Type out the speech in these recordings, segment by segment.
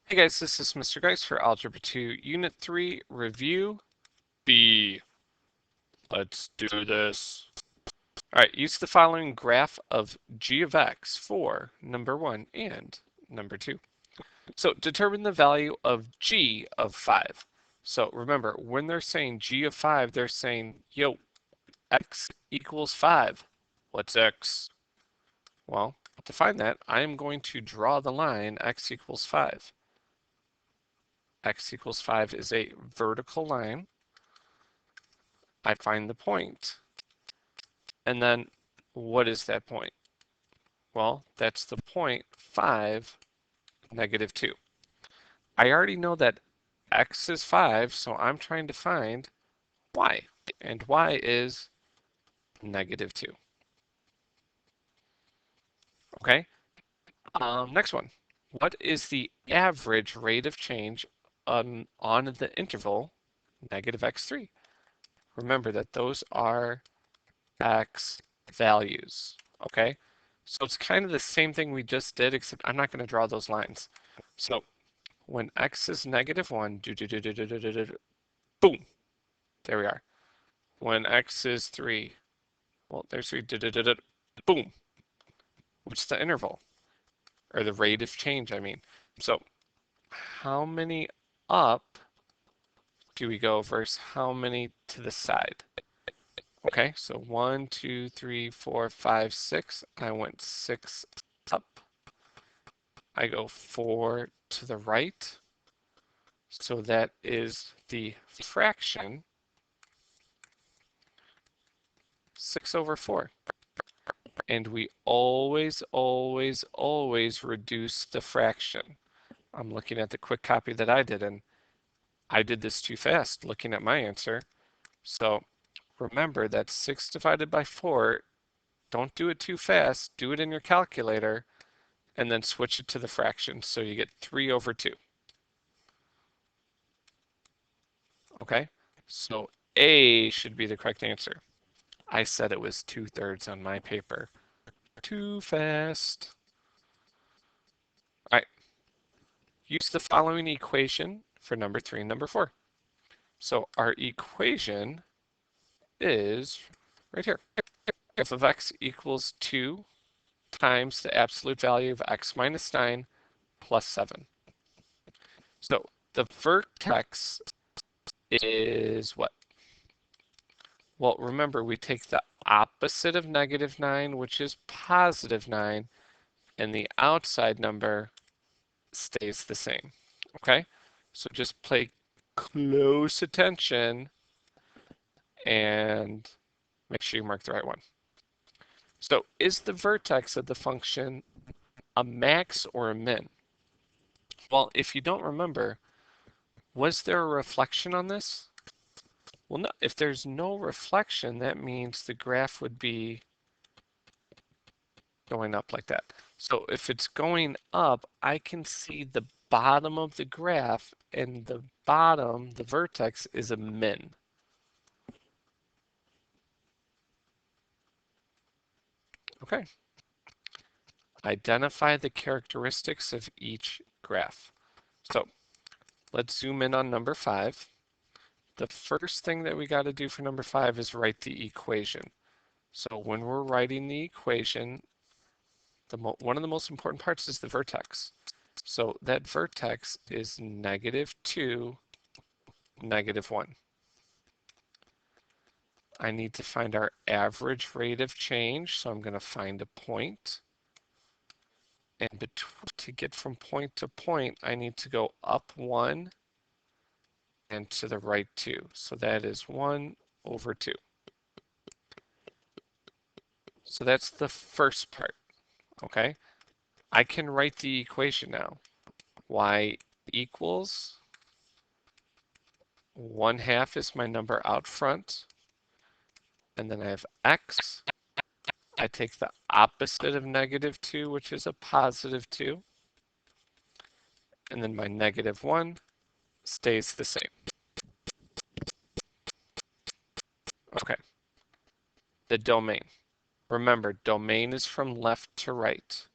Hey guys, this is Mr. Grice for Algebra 2, Unit 3, Review B. Let's do this. Alright, use the following graph of g of x for number 1 and number 2. So determine the value of g of 5. So remember, when they're saying g of 5, they're saying, yo, x equals 5. What's x? Well, to find that, I am going to draw the line x equals 5. X equals 5 is a vertical line. I find the point. And then what is that point? Well, that's the point 5, negative 2. I already know that x is 5, so I'm trying to find y. And y is negative 2. Okay, next one. What is the average rate of change on the interval negative x3? Remember that those are x values, okay? So it's kind of the same thing we just did, except I'm not going to draw those lines. So when x is negative 1, boom, there we are. When x is 3, well, there's 3, boom. What's the interval? Or the rate of change, I mean. So how many up do we go versus how many to the side? Okay, so 1, 2, 3, 4, 5, 6. I went 6 up. I go 4 to the right. So that is the fraction 6 over 4. And we always, always, always reduce the fraction. I'm looking at the quick copy that I did, and I did this too fast looking at my answer. So remember that 6 divided by 4, don't do it too fast, do it in your calculator, and then switch it to the fraction. So you get 3 over 2. Okay, so A should be the correct answer. I said it was 2/3 on my paper. Too fast. All right, use the following equation for number 3 and number 4. So our equation is right here. F of x equals 2 times the absolute value of x minus 9 plus 7. So the vertex is what? Well, remember, we take the opposite of negative 9, which is positive 9, and the outside number stays the same. Okay? So just pay close attention and make sure you mark the right one. So is the vertex of the function a max or a min? Well, if you don't remember, was there a reflection on this? Well, no, if there's no reflection, that means the graph would be going up like that. So if it's going up, I can see the bottom of the graph, and the bottom, the vertex, is a min. Okay. Identify the characteristics of each graph. So let's zoom in on number 5. The first thing that we got to do for number 5 is write the equation. So when we're writing the equation, one of the most important parts is the vertex. So that vertex is -2, -1. I need to find our average rate of change, so I'm going to find a point. And to get from point to point, I need to go up 1 and to the right 2. So that is 1 over 2. So that's the first part, okay? I can write the equation now. Y equals 1/2 is my number out front. And then I have x. I take the opposite of -2, which is a +2. And then my -1 stays the same. Okay. The domain. Remember, domain is from left to right.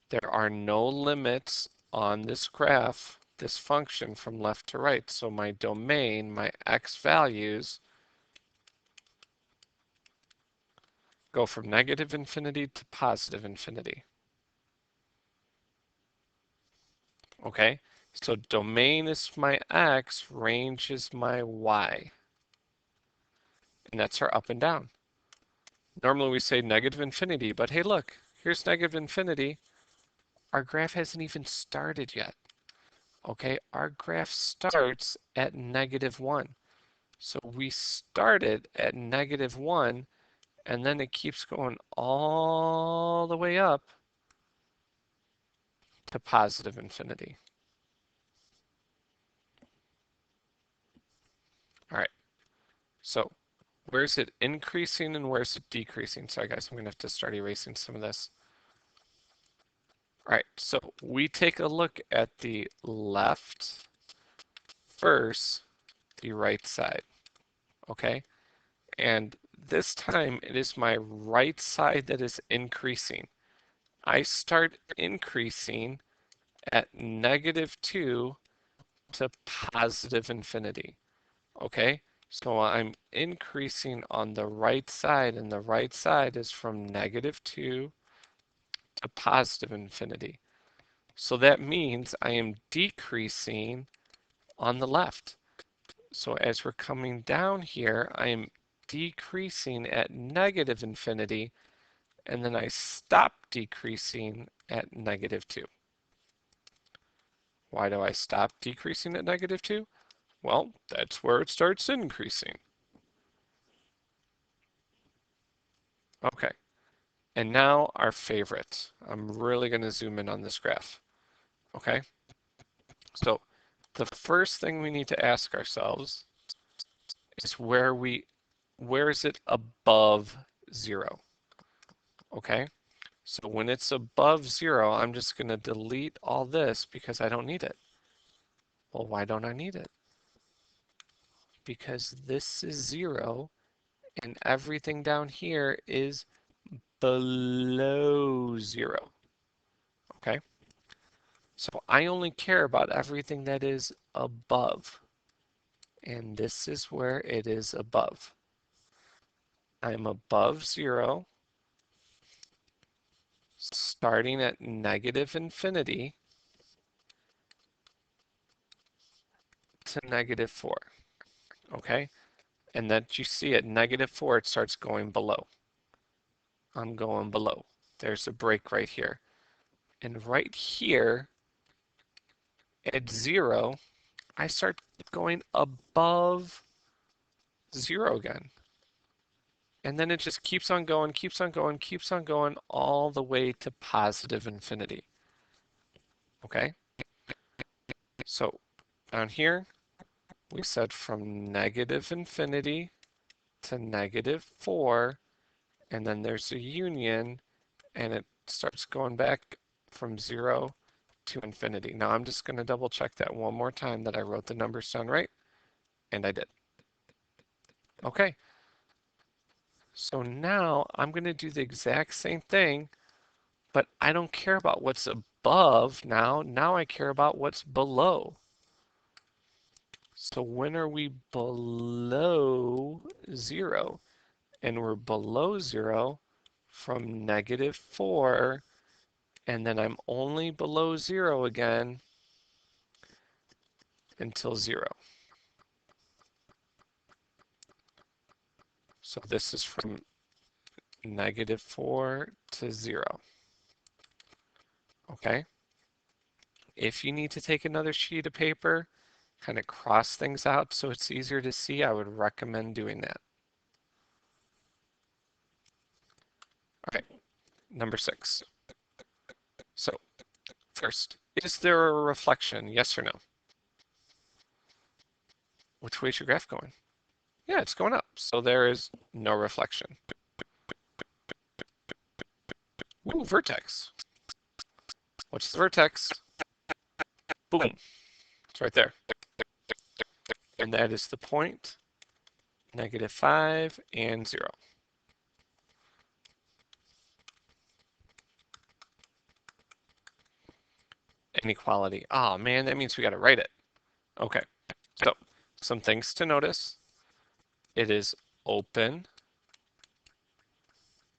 There are no limits on this graph, this function from left to right. So my domain, my x values, go from negative infinity to positive infinity. Okay, so domain is my x, range is my y. And that's our up and down. Normally we say negative infinity, but hey look, here's negative infinity. Our graph hasn't even started yet. Okay, our graph starts at -1. So we started at -1, and then it keeps going all the way up to positive infinity. All right, so where's it increasing and where's it decreasing? Sorry guys, I'm gonna have to start erasing some of this. All right, so we take a look at the left versus the right side, okay? And this time it is my right side that is increasing. I start increasing at -2 to positive infinity, okay? So I'm increasing on the right side, and the right side is from -2 to positive infinity. So that means I am decreasing on the left. So as we're coming down here, I am decreasing at negative infinity, and then I stop decreasing at -2. Why do I stop decreasing at -2? Well, that's where it starts increasing. Okay, and now our favorite. I'm really going to zoom in on this graph. Okay, so the first thing we need to ask ourselves is where is it above 0? Okay, so when it's above 0, I'm just going to delete all this because I don't need it. Well, why don't I need it? Because this is 0 and everything down here is below 0. Okay, so I only care about everything that is above, and this is where it is above. I'm above 0, starting at negative infinity to -4. Okay, and that you see at -4 it starts going below. I'm going below. There's a break right here, and right here at 0 I start going above 0 again. And then it just keeps on going, keeps on going, keeps on going all the way to positive infinity. Okay? So down here, we said from negative infinity to -4, and then there's a union, and it starts going back from 0 to infinity. Now I'm just going to double check that one more time that I wrote the numbers down right, and I did. Okay, so now I'm going to do the exact same thing, but I don't care about what's above now. Now I care about what's below. So when are we below 0? And we're below 0 from -4, and then I'm only below 0 again until 0. So this is from -4 to 0. Okay? If you need to take another sheet of paper, kind of cross things out so it's easier to see, I would recommend doing that. All right, number 6. So first, is there a reflection, yes or no? Which way is your graph going? Yeah, it's going up, so there is no reflection. Ooh, vertex. What's the vertex? Boom, it's right there. And that is the point, -5 and 0. inequality. Oh man, that means we got to write it. Okay, so some things to notice. It is open.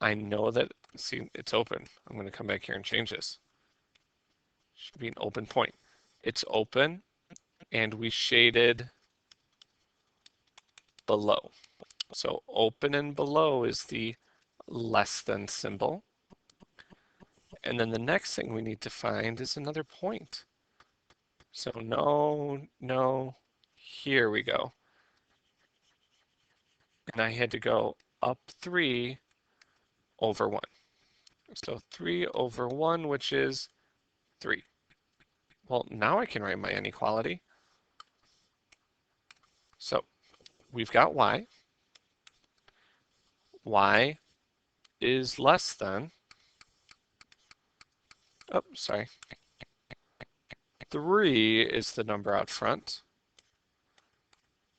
I know that, see, it's open. I'm going to come back here and change this. Should be an open point. It's open, and we shaded below. So open and below is the less than symbol. And then the next thing we need to find is another point. So no, no, here we go. And I had to go up 3 over 1. So 3 over 1, which is 3. Well, now I can write my inequality. So we've got y. Y is less than, oh, sorry, 3 is the number out front.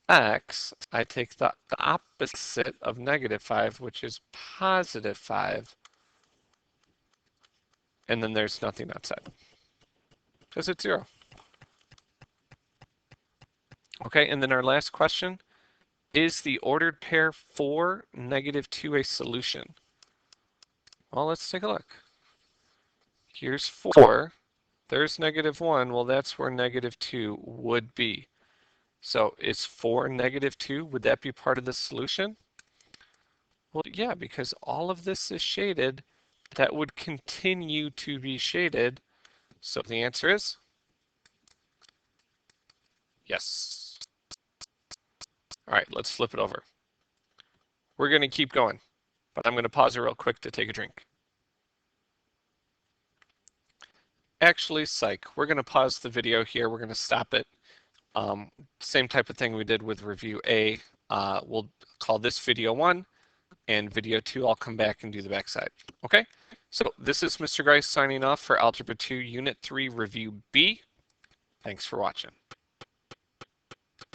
X, I take the opposite of -5, which is +5. And then there's nothing outside, because it's 0. Okay, and then our last question, is the ordered pair 4, -2 a solution? Well, let's take a look. Here's 4, there's -1, well that's where -2 would be. So is 4 -2, would that be part of the solution? Well, yeah, because all of this is shaded, that would continue to be shaded. So the answer is yes. All right, let's flip it over. We're going to keep going, but I'm going to pause it real quick to take a drink. Actually, psych, we're going to pause the video here. We're going to stop it. Same type of thing we did with review A. We'll call this video 1, and video 2, I'll come back and do the backside. Okay, so this is Mr. Grice signing off for Algebra 2 Unit 3 Review B. Thanks for watching.